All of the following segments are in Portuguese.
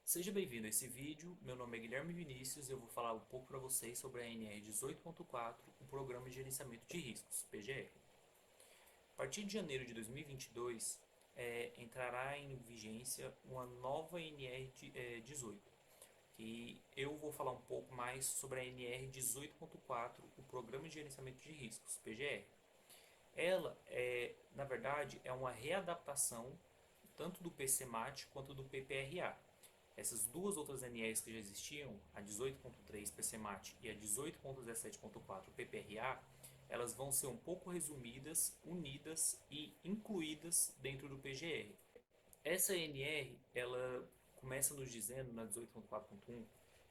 Seja bem-vindo a esse vídeo, meu nome é Guilherme Vinícius e eu vou falar um pouco para vocês sobre a NR 18.4, o Programa de Gerenciamento de Riscos, PGR. A partir de janeiro de 2022, entrará em vigência uma nova NR 18, que eu vou falar um pouco mais sobre a NR 18.4, o Programa de Gerenciamento de Riscos, PGR. Ela, na verdade, é uma readaptação tanto do PCMAT quanto do PPRA. Essas duas outras NRs que já existiam, a 18.3 PCMAT e a 18.17.4 PPRA, elas vão ser um pouco resumidas, unidas e incluídas dentro do PGR. Essa NR, ela começa nos dizendo na 18.4.1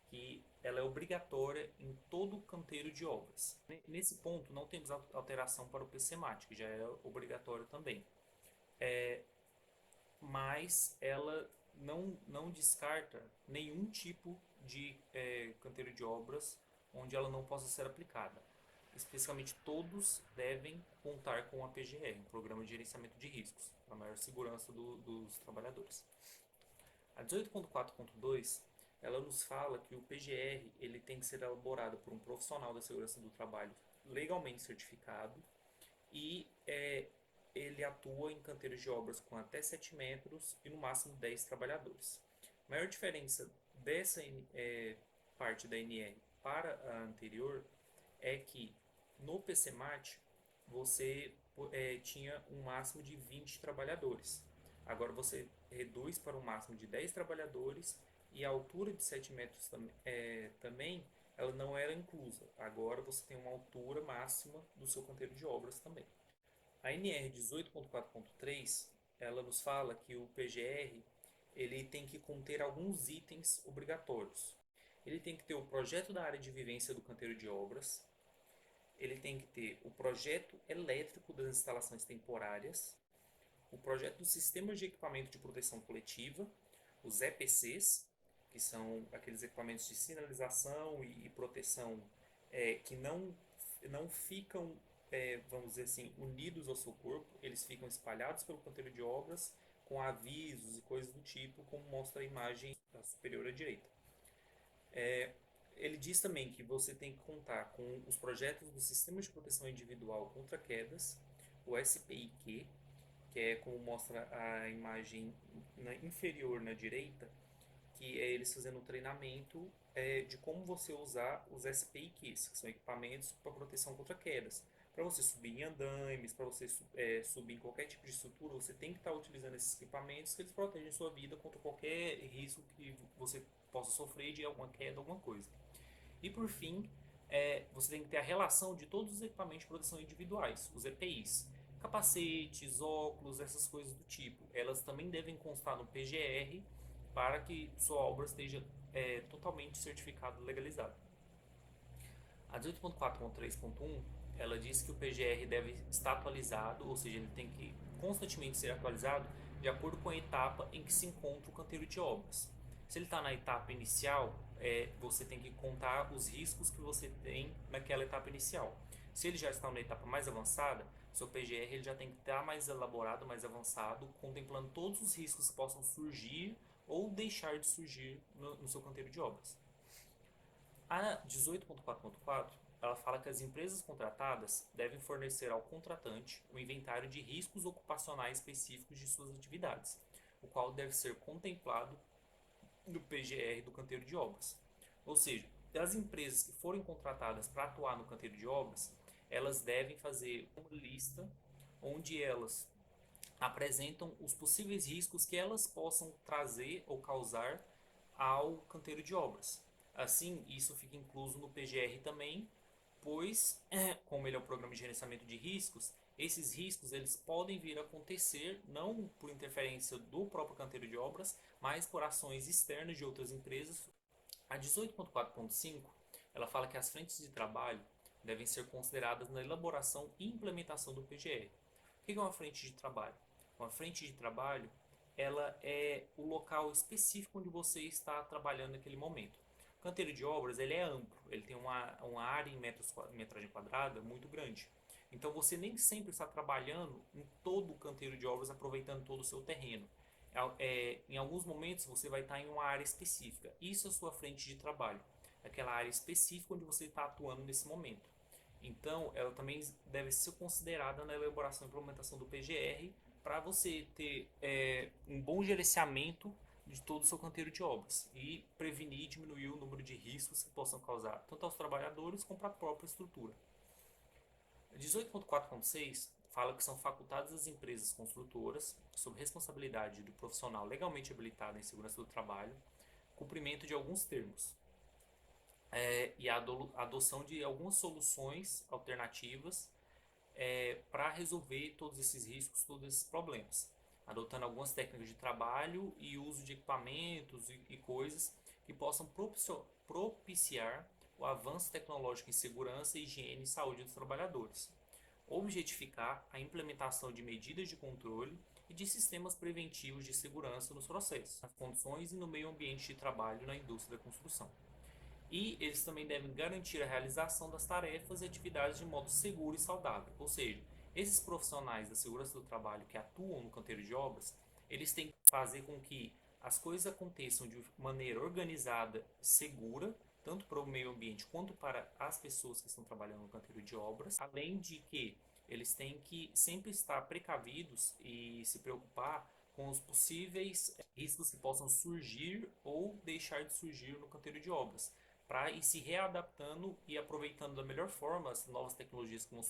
que ela é obrigatória em todo o canteiro de obras. Nesse ponto não temos alteração para o PCMAT, que já é obrigatório também. Mas ela não descarta nenhum tipo de canteiro de obras onde ela não possa ser aplicada. Especificamente todos devem contar com a PGR, um Programa de Gerenciamento de Riscos, para maior segurança dos trabalhadores. A 18.4.2 ela nos fala que o PGR ele tem que ser elaborado por um profissional da segurança do trabalho legalmente certificado e ele atua em canteiros de obras com até 7 metros e no máximo 10 trabalhadores. A maior diferença dessa parte da NR para a anterior é que no PCMAT você tinha um máximo de 20 trabalhadores. Agora você reduz para um máximo de 10 trabalhadores e a altura de 7 metros também ela não era inclusa. Agora você tem uma altura máxima do seu canteiro de obras também. A NR 18.4.3 ela nos fala que o PGR ele tem que conter alguns itens obrigatórios. Ele tem que ter o projeto da área de vivência do canteiro de obras, ele tem que ter o projeto elétrico das instalações temporárias, o projeto dos sistemas de equipamento de proteção coletiva, os EPCs, que são aqueles equipamentos de sinalização e proteção que não ficam, vamos dizer assim, unidos ao seu corpo, eles ficam espalhados pelo canteiro de obras com avisos e coisas do tipo, como mostra a imagem superior à direita. Ele diz também que você tem que contar com os projetos do Sistema de Proteção Individual contra Quedas, o SPIQ, que é como mostra a imagem inferior na direita, que é eles fazendo um treinamento de como você usar os SPIQs, que são equipamentos para proteção contra quedas. Para você subir em andames, para você subir em qualquer tipo de estrutura, você tem que estar utilizando esses equipamentos que eles protegem sua vida contra qualquer risco que você possa sofrer de alguma queda, alguma coisa. E por fim, você tem que ter a relação de todos os equipamentos de proteção individuais, os EPIs. Capacetes, óculos, essas coisas do tipo. Elas também devem constar no PGR para que sua obra esteja totalmente certificada e legalizada. A 18.4.3.1 ela diz que o PGR deve estar atualizado, ou seja, ele tem que constantemente ser atualizado de acordo com a etapa em que se encontra o canteiro de obras. Se ele está na etapa inicial, você tem que contar os riscos que você tem naquela etapa inicial. Se ele já está na etapa mais avançada, seu PGR ele já tem que estar mais elaborado, mais avançado, contemplando todos os riscos que possam surgir ou deixar de surgir no seu canteiro de obras. A 18.4.4 ela fala que as empresas contratadas devem fornecer ao contratante um inventário de riscos ocupacionais específicos de suas atividades, o qual deve ser contemplado no PGR do canteiro de obras. Ou seja, das empresas que forem contratadas para atuar no canteiro de obras, elas devem fazer uma lista onde elas apresentam os possíveis riscos que elas possam trazer ou causar ao canteiro de obras. Assim, isso fica incluso no PGR também, pois, como ele é um programa de gerenciamento de riscos, esses riscos eles podem vir a acontecer não por interferência do próprio canteiro de obras, mas por ações externas de outras empresas. A 18.4.5 ela fala que as frentes de trabalho devem ser consideradas na elaboração e implementação do PGR. O que é uma frente de trabalho? Uma frente de trabalho ela é o local específico onde você está trabalhando naquele momento. O canteiro de obras ele é amplo, ele tem uma área em metragem quadrada muito grande. Então você nem sempre está trabalhando em todo o canteiro de obras aproveitando todo o seu terreno. Em alguns momentos você vai estar em uma área específica. Isso é a sua frente de trabalho, aquela área específica onde você está atuando nesse momento. Então, ela também deve ser considerada na elaboração e implementação do PGR para você ter um bom gerenciamento de todo o seu canteiro de obras e prevenir e diminuir o número de riscos que possam causar tanto aos trabalhadores como para a própria estrutura. 18.4.6 fala que são facultadas às empresas construtoras, sob responsabilidade do profissional legalmente habilitado em segurança do trabalho, cumprimento de alguns termos e a adoção de algumas soluções alternativas para resolver todos esses riscos, todos esses problemas, adotando algumas técnicas de trabalho e uso de equipamentos e coisas que possam propiciar o avanço tecnológico em segurança, higiene e saúde dos trabalhadores. Objetificar a implementação de medidas de controle e de sistemas preventivos de segurança nos processos, nas condições e no meio ambiente de trabalho na indústria da construção. E eles também devem garantir a realização das tarefas e atividades de modo seguro e saudável. Ou seja, esses profissionais da segurança do trabalho que atuam no canteiro de obras, eles têm que fazer com que as coisas aconteçam de maneira organizada, segura, tanto para o meio ambiente quanto para as pessoas que estão trabalhando no canteiro de obras, além de que eles têm que sempre estar precavidos e se preocupar com os possíveis riscos que possam surgir ou deixar de surgir no canteiro de obras, para ir se readaptando e aproveitando da melhor forma as novas tecnologias que vão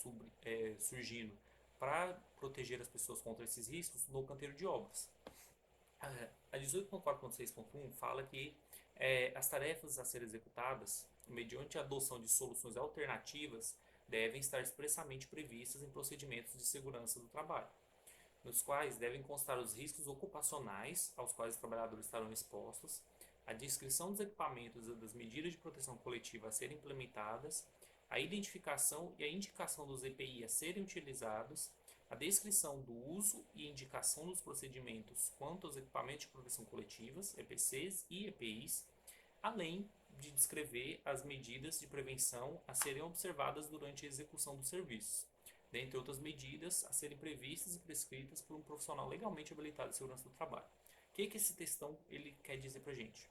surgindo para proteger as pessoas contra esses riscos no canteiro de obras. A 18.4.6.1 fala que as tarefas a serem executadas, mediante a adoção de soluções alternativas, devem estar expressamente previstas em procedimentos de segurança do trabalho, nos quais devem constar os riscos ocupacionais aos quais os trabalhadores estarão expostos, a descrição dos equipamentos e das medidas de proteção coletiva a serem implementadas, a identificação e a indicação dos EPI a serem utilizados, a descrição do uso e indicação dos procedimentos quanto aos equipamentos de proteção coletivas, EPCs e EPIs, além de descrever as medidas de prevenção a serem observadas durante a execução dos serviços, dentre outras medidas a serem previstas e prescritas por um profissional legalmente habilitado em segurança do trabalho. O que esse textão ele quer dizer para a gente?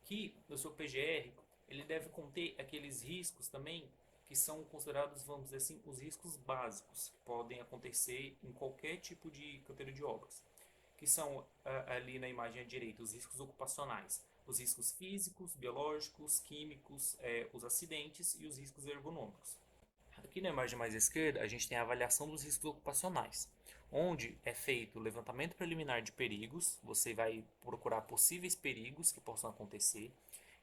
Que no seu PGR ele deve conter aqueles riscos também que são considerados, vamos dizer assim, os riscos básicos que podem acontecer em qualquer tipo de canteiro de obras, que são ali na imagem à direita os riscos ocupacionais, os riscos físicos, biológicos, químicos, os acidentes e os riscos ergonômicos. Aqui na imagem mais à esquerda, a gente tem a avaliação dos riscos ocupacionais, onde é feito o levantamento preliminar de perigos, você vai procurar possíveis perigos que possam acontecer,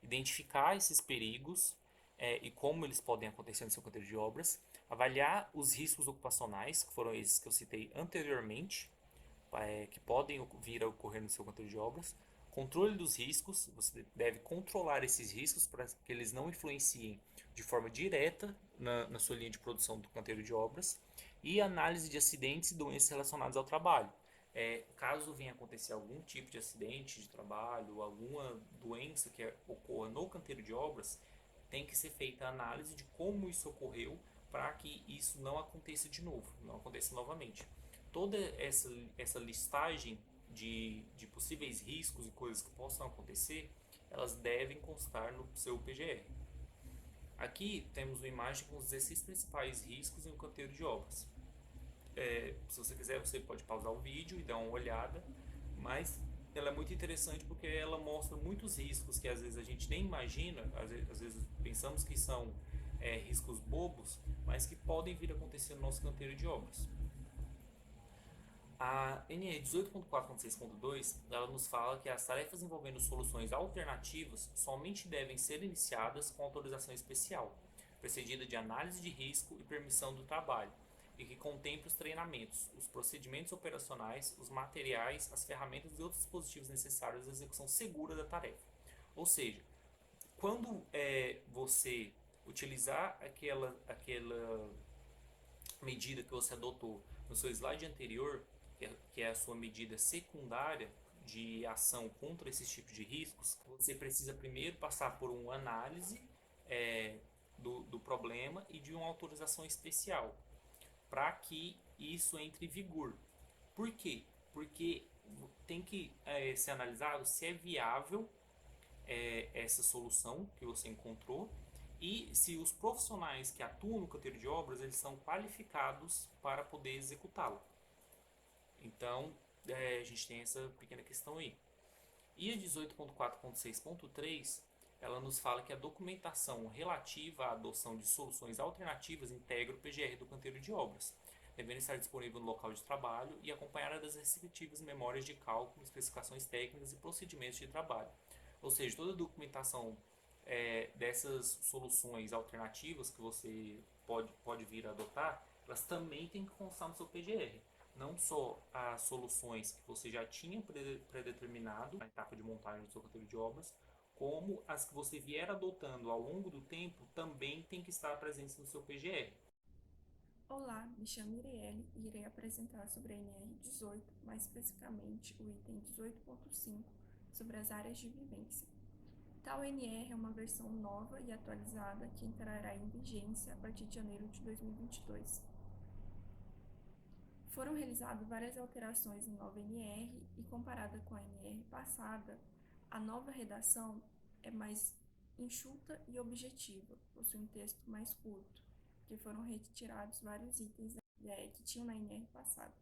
identificar esses perigos e como eles podem acontecer no seu canteiro de obras, avaliar os riscos ocupacionais, que foram esses que eu citei anteriormente, que podem vir a ocorrer no seu canteiro de obras, controle dos riscos, você deve controlar esses riscos para que eles não influenciem de forma direta na sua linha de produção do canteiro de obras, e análise de acidentes e doenças relacionadas ao trabalho. Caso venha acontecer algum tipo de acidente de trabalho, alguma doença que ocorra no canteiro de obras, tem que ser feita a análise de como isso ocorreu para que isso não aconteça de novo, não aconteça novamente. Toda essa listagem de possíveis riscos e coisas que possam acontecer, elas devem constar no seu PGR. Aqui temos uma imagem com os 16 principais riscos em um canteiro de obras. Se você quiser, você pode pausar o vídeo e dar uma olhada, mas ela é muito interessante porque ela mostra muitos riscos que às vezes a gente nem imagina, às vezes pensamos que são riscos bobos, mas que podem vir a acontecer no nosso canteiro de obras. A NR 18.4.6.2 ela nos fala que as tarefas envolvendo soluções alternativas somente devem ser iniciadas com autorização especial, precedida de análise de risco e permissão do trabalho, e que contemple os treinamentos, os procedimentos operacionais, os materiais, as ferramentas e outros dispositivos necessários à execução segura da tarefa. Ou seja, quando você utilizar aquela medida que você adotou no seu slide anterior, que é a sua medida secundária de ação contra esses tipos de riscos, você precisa primeiro passar por uma análise do problema e de uma autorização especial para que isso entre em vigor. Por quê? Porque tem que ser analisado se é viável essa solução que você encontrou e se os profissionais que atuam no canteiro de obras eles são qualificados para poder executá-la. Então, a gente tem essa pequena questão aí. E a 18.4.6.3, ela nos fala que a documentação relativa à adoção de soluções alternativas integra o PGR do canteiro de obras, devendo estar disponível no local de trabalho e acompanhada das respectivas memórias de cálculo, especificações técnicas e procedimentos de trabalho. Ou seja, toda a documentação dessas soluções alternativas que você pode vir a adotar, elas também têm que constar no seu PGR. Não só as soluções que você já tinha predeterminado na etapa de montagem do seu canteiro de obras, como as que você vier adotando ao longo do tempo também tem que estar presentes no seu PGR. Olá, me chamo Iriele e irei apresentar sobre a NR18, mais especificamente o item 18.5, sobre as áreas de vivência. Tal NR é uma versão nova e atualizada que entrará em vigência a partir de janeiro de 2022. Foram realizadas várias alterações na nova NR e, comparada com a NR passada, a nova redação é mais enxuta e objetiva, possui um texto mais curto, porque foram retirados vários itens que tinham na NR passada.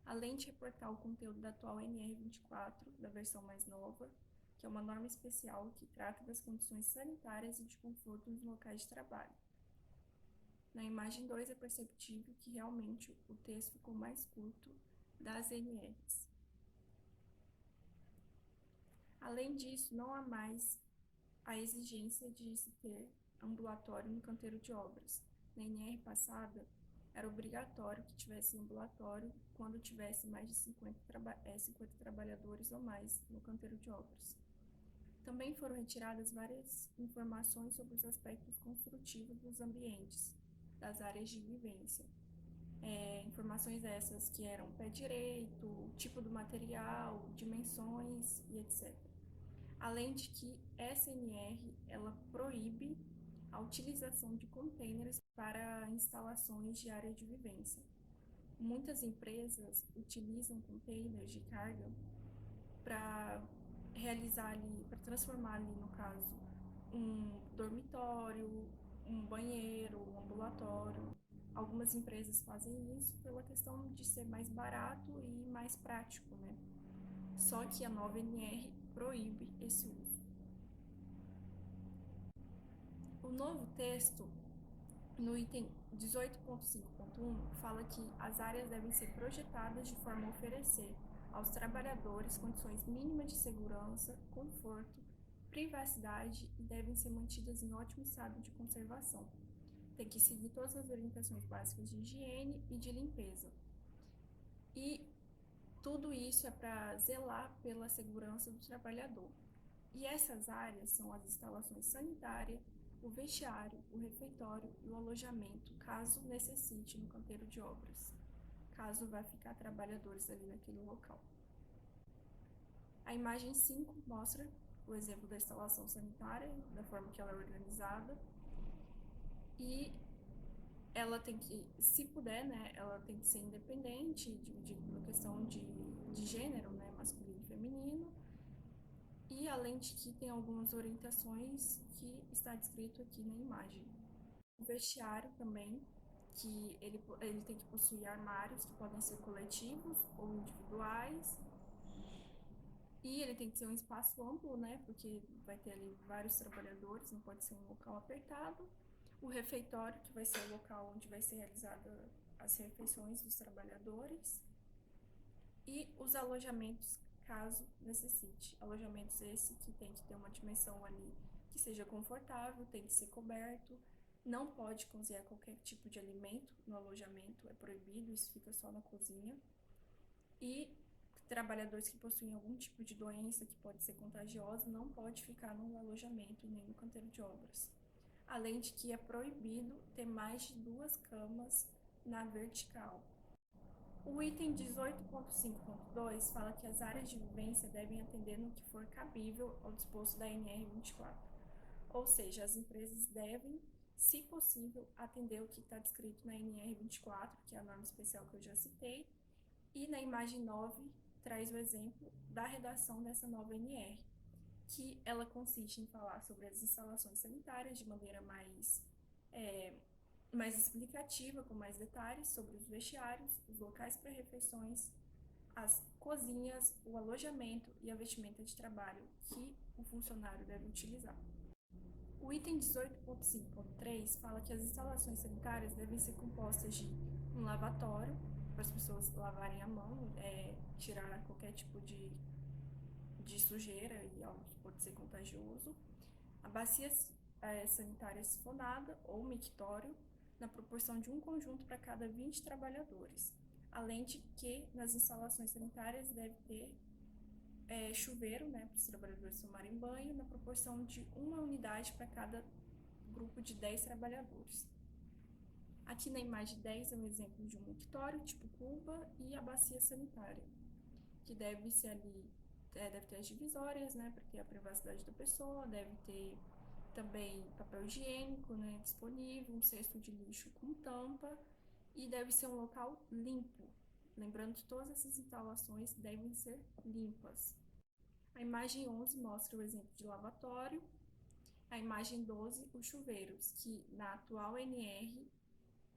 Além de reportar o conteúdo da atual NR24, da versão mais nova, que é uma norma especial que trata das condições sanitárias e de conforto nos locais de trabalho. Na imagem 2 é perceptível que realmente o texto ficou mais curto das NRs. Além disso, não há mais a exigência de se ter ambulatório no canteiro de obras. Na NR passada, era obrigatório que tivesse ambulatório quando tivesse mais de 50 trabalhadores ou mais no canteiro de obras. Também foram retiradas várias informações sobre os aspectos construtivos dos ambientes, das áreas de vivência. Informações essas que eram pé direito, tipo do material, dimensões e etc. Além de que essa NR ela proíbe a utilização de containers para instalações de área de vivência. Muitas empresas utilizam containers de carga para realizar ali, para transformar ali, no caso, um dormitório, um banheiro, um ambulatório. Algumas empresas fazem isso pela questão de ser mais barato e mais prático, né? Só que a nova NR proíbe esse uso. O novo texto, no item 18.5.1, fala que as áreas devem ser projetadas de forma a oferecer aos trabalhadores condições mínimas de segurança, conforto, privacidade e devem ser mantidas em ótimo estado de conservação. Tem que seguir todas as orientações básicas de higiene e de limpeza. E tudo isso é para zelar pela segurança do trabalhador. E essas áreas são as instalações sanitárias, o vestiário, o refeitório e o alojamento, caso necessite no canteiro de obras, caso vá ficar trabalhadores ali naquele local. A imagem 5 mostra o exemplo da instalação sanitária, da forma que ela é organizada, e ela tem que, se puder, né, ela tem que ser independente, dividido por questão de gênero, né, masculino e feminino, e além de que tem algumas orientações que está descrito aqui na imagem. O vestiário também, que ele tem que possuir armários que podem ser coletivos ou individuais, e ele tem que ser um espaço amplo, né, porque vai ter ali vários trabalhadores, não pode ser um local apertado. O refeitório, que vai ser o local onde vai ser realizada as refeições dos trabalhadores. E os alojamentos, caso necessite. Alojamentos esse que tem que ter uma dimensão ali que seja confortável, tem que ser coberto, não pode cozinhar qualquer tipo de alimento no alojamento, é proibido, isso fica só na cozinha. E trabalhadores que possuem algum tipo de doença que pode ser contagiosa não pode ficar no alojamento nem no canteiro de obras. Além de que é proibido ter mais de 2 camas na vertical. O item 18.5.2 fala que as áreas de vivência devem atender no que for cabível ao disposto da NR24. Ou seja, as empresas devem, se possível, atender o que está descrito na NR24, que é a norma especial que eu já citei, e na imagem 9, traz o exemplo da redação dessa nova NR, que ela consiste em falar sobre as instalações sanitárias de maneira mais explicativa, com mais detalhes sobre os vestiários, os locais para refeições, as cozinhas, o alojamento e a vestimenta de trabalho que o funcionário deve utilizar. O item 18.5.3 fala que as instalações sanitárias devem ser compostas de um lavatório, para as pessoas lavarem a mão, tirar qualquer tipo de sujeira e algo que pode ser contagioso, a bacia sanitária sifonada ou mictório, na proporção de um conjunto para cada 20 trabalhadores, além de que nas instalações sanitárias deve ter chuveiro, né, para os trabalhadores tomarem banho, na proporção de uma unidade para cada grupo de 10 trabalhadores. Aqui na imagem 10 é um exemplo de um mictório, tipo cuba, e a bacia sanitária, que deve ser ali, deve ter as divisórias, né, para ter a privacidade da pessoa, deve ter também papel higiênico, né, disponível, um cesto de lixo com tampa, e deve ser um local limpo. Lembrando que todas essas instalações devem ser limpas. A imagem 11 mostra o exemplo de lavatório. A imagem 12, os chuveiros, que na atual NR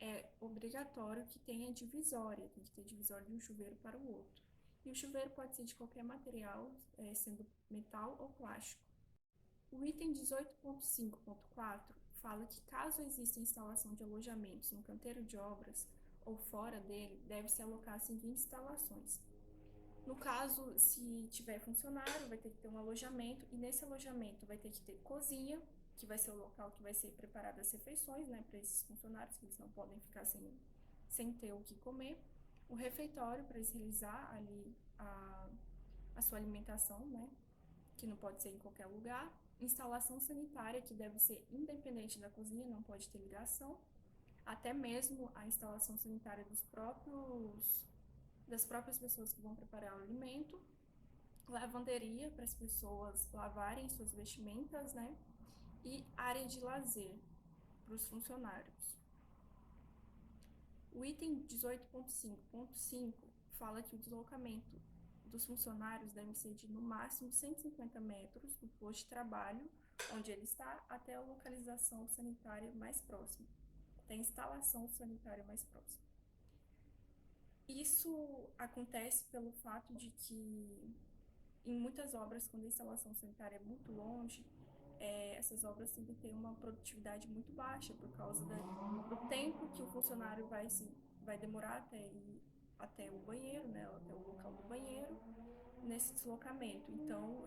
é obrigatório que tenha divisória, tem que ter divisória de um chuveiro para o outro. E o chuveiro pode ser de qualquer material, sendo metal ou plástico. O item 18.5.4 fala que caso exista instalação de alojamentos no canteiro de obras ou fora dele, deve-se alocar as seguintes instalações. No caso, se tiver funcionário, vai ter que ter um alojamento, e nesse alojamento vai ter que ter cozinha, que vai ser o local que vai ser preparado as refeições, né, para esses funcionários, que eles não podem ficar sem ter o que comer. O refeitório, para eles realizar ali a sua alimentação, né, que não pode ser em qualquer lugar. Instalação sanitária, que deve ser independente da cozinha, não pode ter ligação. Até mesmo a instalação sanitária das próprias pessoas que vão preparar o alimento. Lavanderia, para as pessoas lavarem suas vestimentas, né? E área de lazer para os funcionários. O item 18.5.5 fala que o deslocamento dos funcionários deve ser de no máximo 150 metros do posto de trabalho onde ele está até a localização sanitária mais próxima, até a instalação sanitária mais próxima. Isso acontece pelo fato de que em muitas obras, quando a instalação sanitária é muito longe, essas obras têm que ter uma produtividade muito baixa por causa do tempo que o funcionário vai demorar até o banheiro, né, até o local do banheiro, nesse deslocamento. Então,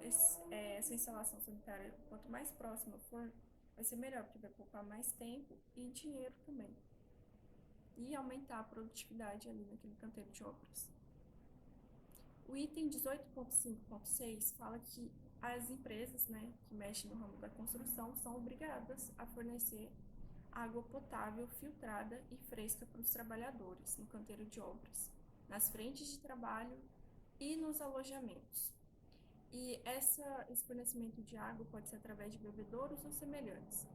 essa instalação sanitária, quanto mais próxima for, vai ser melhor, porque vai poupar mais tempo e dinheiro também. E aumentar a produtividade ali naquele canteiro de obras. O item 18.5.6 fala que as empresas, né, que mexem no ramo da construção são obrigadas a fornecer água potável, filtrada e fresca para os trabalhadores no canteiro de obras, nas frentes de trabalho e nos alojamentos. E esse fornecimento de água pode ser através de bebedouros ou semelhantes.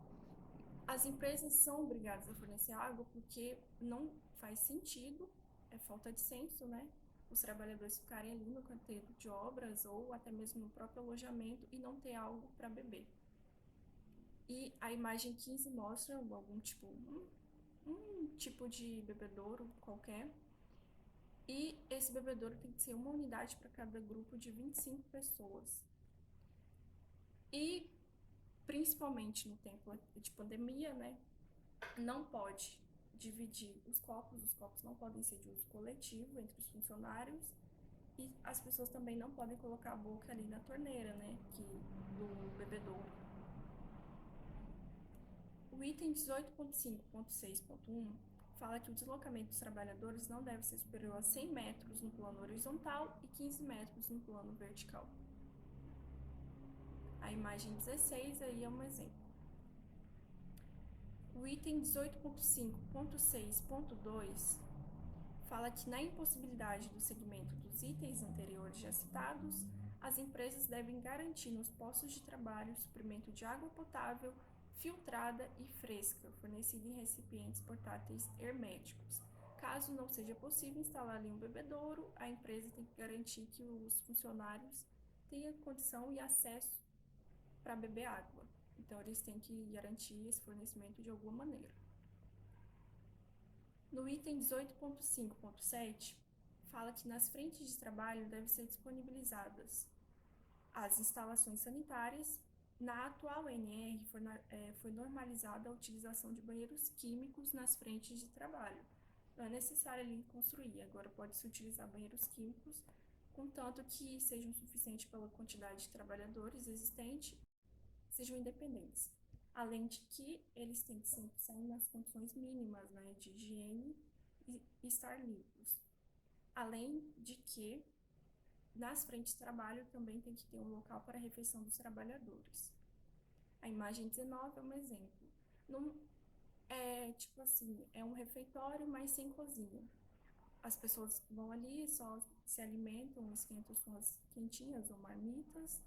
As empresas são obrigadas a fornecer água porque não faz sentido, é falta de senso, né? Os trabalhadores ficarem ali no canteiro de obras ou até mesmo no próprio alojamento e não ter algo para beber. E a imagem 15 mostra algum tipo, um tipo de bebedouro qualquer. E esse bebedouro tem que ser uma unidade para cada grupo de 25 pessoas. E, principalmente no tempo de pandemia, né, não pode dividir os copos não podem ser de uso coletivo entre os funcionários, e as pessoas também não podem colocar a boca ali na torneira, né, do bebedouro. O item 18.5.6.1 fala que o deslocamento dos trabalhadores não deve ser superior a 100 metros no plano horizontal e 15 metros no plano vertical. A imagem 16 aí é um exemplo. O item 18.5.6.2 fala que na impossibilidade do segmento dos itens anteriores já citados, as empresas devem garantir nos postos de trabalho suprimento de água potável, filtrada e fresca, fornecida em recipientes portáteis herméticos, Caso não seja possível instalar ali um bebedouro, a empresa tem que garantir que os funcionários tenham condição e acesso para beber água. Então, eles têm que garantir esse fornecimento de alguma maneira. No item 18.5.7, fala que nas frentes de trabalho devem ser disponibilizadas as instalações sanitárias. Na atual NR foi normalizada a utilização de banheiros químicos nas frentes de trabalho. Não é necessário ali construir, agora pode-se utilizar banheiros químicos, contanto que sejam suficientes pela quantidade de trabalhadores existente, sejam independentes. Além de que eles têm que sempre sair nas condições mínimas, né, de higiene e estar limpos. Além de que nas frentes de trabalho também tem que ter um local para a refeição dos trabalhadores. A imagem 19 é um exemplo. É um refeitório, mas sem cozinha. As pessoas vão ali, só se alimentam, esquentam suas quentinhas ou marmitas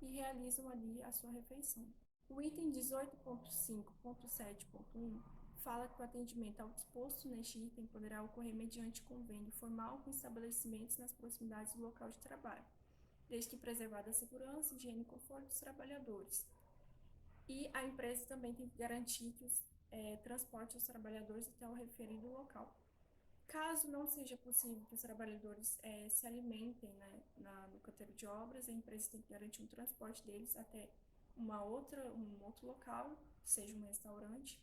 e realizam ali a sua refeição. O item 18.5.7.1 fala que o atendimento ao disposto neste item poderá ocorrer mediante convênio formal com estabelecimentos nas proximidades do local de trabalho, desde que preservada a segurança, higiene e conforto dos trabalhadores. E a empresa também tem que garantir que transporte os trabalhadores até o referido local. Caso não seja possível que os trabalhadores se alimentem, né, no canteiro de obras, a empresa tem que garantir um transporte deles até um outro local, seja um restaurante,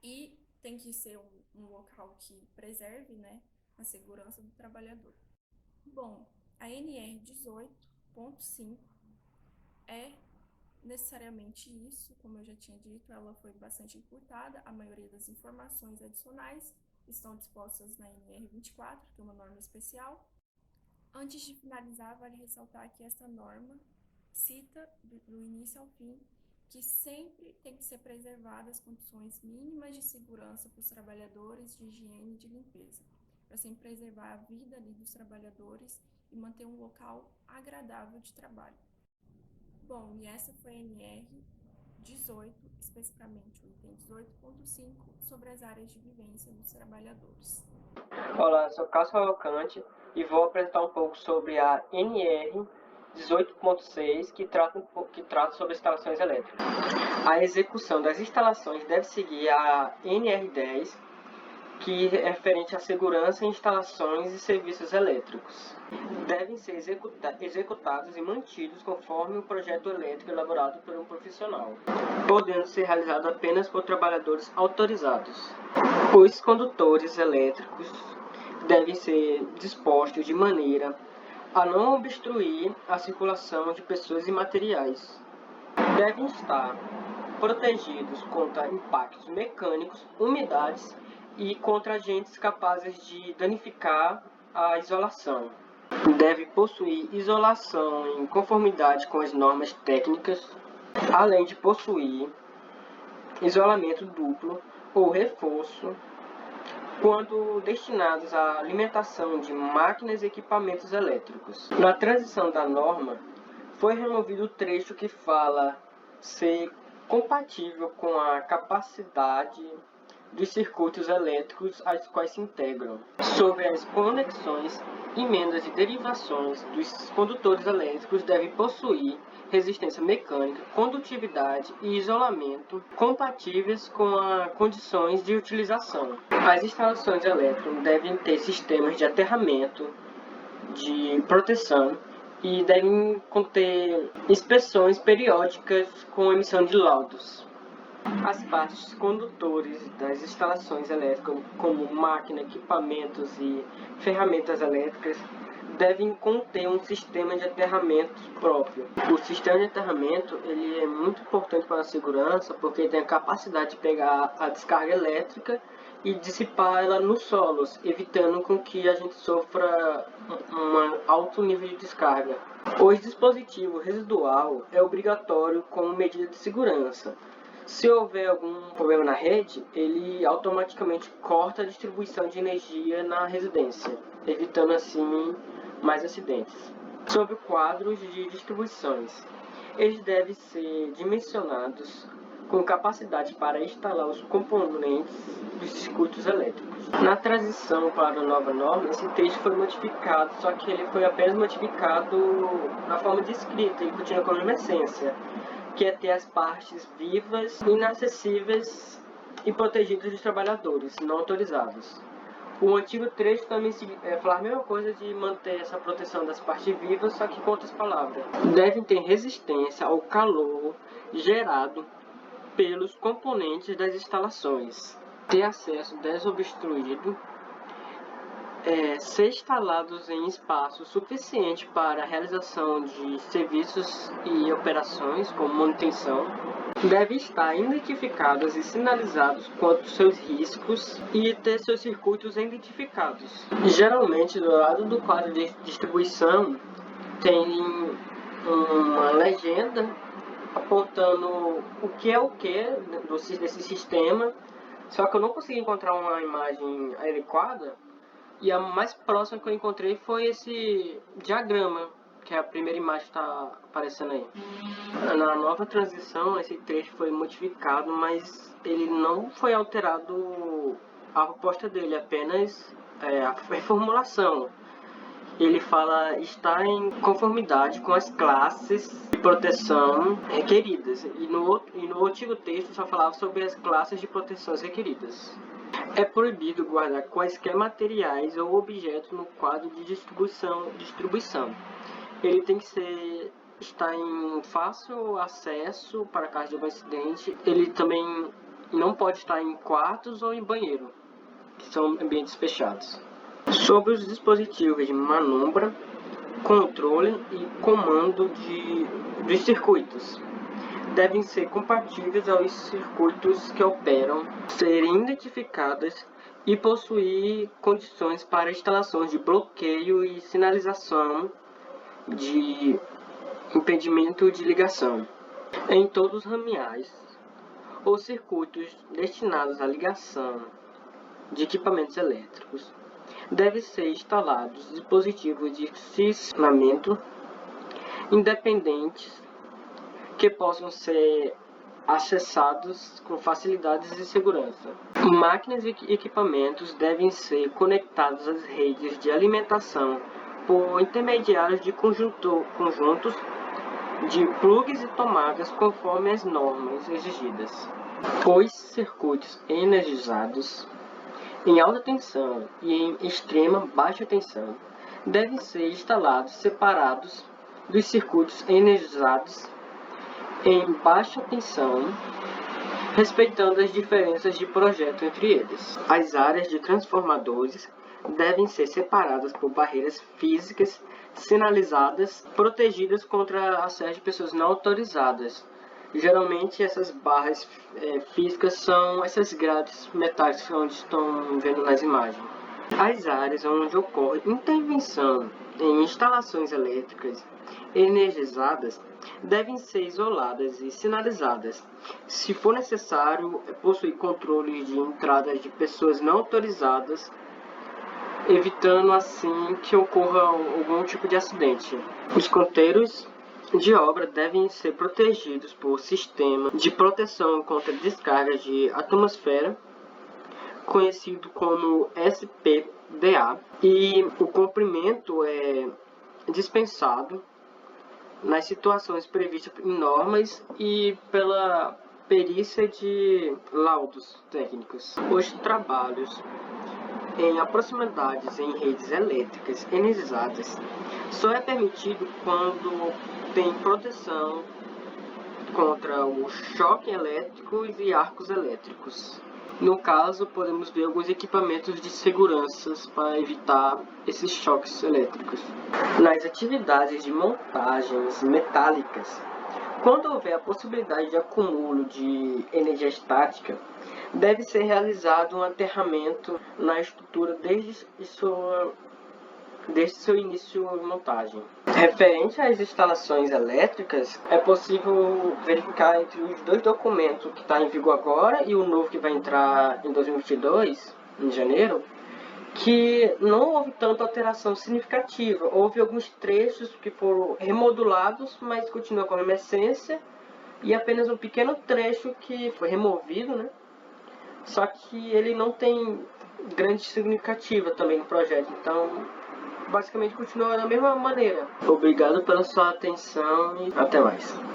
e tem que ser um local que preserve, né, a segurança do trabalhador. Bom, a NR 18.5 é necessariamente isso, como eu já tinha dito, ela foi bastante encurtada, a maioria das informações adicionais estão dispostas na NR 24, que é uma norma especial. Antes de finalizar, vale ressaltar que esta norma cita, do início ao fim, que sempre tem que ser preservadas as condições mínimas de segurança para os trabalhadores, de higiene e de limpeza, para sempre preservar a vida ali dos trabalhadores e manter um local agradável de trabalho. Bom, e essa foi a NR 18, especificamente o item 18.5, sobre as áreas de vivência dos trabalhadores. Olá, eu sou Cássio Cavalcante e vou apresentar um pouco sobre a NR 18.6, que trata sobre instalações elétricas. A execução das instalações deve seguir a NR 10, que é referente à segurança em instalações e serviços elétricos. Devem ser executados e mantidos conforme o projeto elétrico elaborado por um profissional, podendo ser realizado apenas por trabalhadores autorizados. Os condutores elétricos devem ser dispostos de maneira a não obstruir a circulação de pessoas e materiais. Devem estar protegidos contra impactos mecânicos, umidades e contra agentes capazes de danificar a isolação. Deve possuir isolação em conformidade com as normas técnicas, além de possuir isolamento duplo ou reforço quando destinados à alimentação de máquinas e equipamentos elétricos. Na transição da norma, foi removido o trecho que fala ser compatível com a capacidade dos circuitos elétricos aos quais se integram, sobre as conexões, emendas e derivações dos condutores elétricos devem possuir resistência mecânica, condutividade e isolamento compatíveis com as condições de utilização. As instalações elétricas devem ter sistemas de aterramento, de proteção e devem conter inspeções periódicas com emissão de laudos. As partes condutores das instalações elétricas, como máquina, equipamentos e ferramentas elétricas, devem conter um sistema de aterramento próprio. O sistema de aterramento ele é muito importante para a segurança porque tem a capacidade de pegar a descarga elétrica e dissipar ela nos solos, evitando com que a gente sofra um alto nível de descarga. O dispositivo residual é obrigatório como medida de segurança. Se houver algum problema na rede, ele automaticamente corta a distribuição de energia na residência, evitando assim mais acidentes. Sobre quadros de distribuições, eles devem ser dimensionados com capacidade para instalar os componentes dos circuitos elétricos. Na transição para a nova norma, esse texto foi modificado, só que ele foi apenas modificado na forma de escrita, ele continua com a mesma essência, que é ter as partes vivas, inacessíveis e protegidas dos trabalhadores não autorizados. O antigo trecho também fala a mesma coisa de manter essa proteção das partes vivas, só que com outras palavras. Devem ter resistência ao calor gerado pelos componentes das instalações, ter acesso desobstruído, ser instalados em espaço suficiente para a realização de serviços e operações como manutenção, devem estar identificados e sinalizados quanto aos seus riscos e ter seus circuitos identificados. Geralmente, do lado do quadro de distribuição, tem uma legenda apontando o que é o que desse sistema, só que eu não consegui encontrar uma imagem adequada, e a mais próxima que eu encontrei foi esse diagrama, que é a primeira imagem que está aparecendo aí. Na nova transição, esse trecho foi modificado, mas ele não foi alterado a proposta dele, apenas a reformulação. Ele fala estar em conformidade com as classes de proteção requeridas. E no antigo texto só falava sobre as classes de proteções requeridas. É proibido guardar quaisquer materiais ou objetos no quadro de distribuição. Ele tem que estar em fácil acesso para caso de algum acidente. Ele também não pode estar em quartos ou em banheiro, que são ambientes fechados. Sobre os dispositivos de manobra, controle e comando dos circuitos, devem ser compatíveis aos circuitos que operam, serem identificadas e possuir condições para instalações de bloqueio e sinalização de impedimento de ligação. Em todos os ramiais ou circuitos destinados à ligação de equipamentos elétricos, devem ser instalados dispositivos de cisnamento independentes que possam ser acessados com facilidades e segurança. Máquinas e equipamentos devem ser conectados às redes de alimentação por intermediários de conjuntos de plugs e tomadas conforme as normas exigidas. Os circuitos energizados em alta tensão e em extrema baixa tensão devem ser instalados separados dos circuitos energizados em baixa tensão, respeitando as diferenças de projeto entre eles. As áreas de transformadores devem ser separadas por barreiras físicas sinalizadas, protegidas contra acesso de pessoas não autorizadas. Geralmente essas barras físicas são essas grades metálicas onde estão vendo nas imagens. As áreas onde ocorre intervenção em instalações elétricas energizadas devem ser isoladas e sinalizadas. Se for necessário, possuir controle de entrada de pessoas não autorizadas, evitando assim que ocorra algum tipo de acidente. Os canteiros de obra devem ser protegidos por sistema de proteção contra descarga de atmosfera, conhecido como SPDA, e o comprimento é dispensado nas situações previstas em normas e pela perícia de laudos técnicos. Os trabalhos em aproximadades em redes elétricas energizadas só é permitido quando tem proteção contra o choque elétrico e arcos elétricos. No caso, podemos ver alguns equipamentos de segurança para evitar esses choques elétricos. Nas atividades de montagens metálicas, quando houver a possibilidade de acúmulo de energia estática, deve ser realizado um aterramento na estrutura desde seu início de montagem. Referente às instalações elétricas, é possível verificar entre os dois documentos que está em vigor agora e o novo que vai entrar em 2022, em janeiro, que não houve tanta alteração significativa. Houve alguns trechos que foram remodulados, mas continua com a mesma essência, e apenas um pequeno trecho que foi removido, né? Só que ele não tem grande significativa também no projeto, então basicamente continua da mesma maneira. Obrigado pela sua atenção e até mais.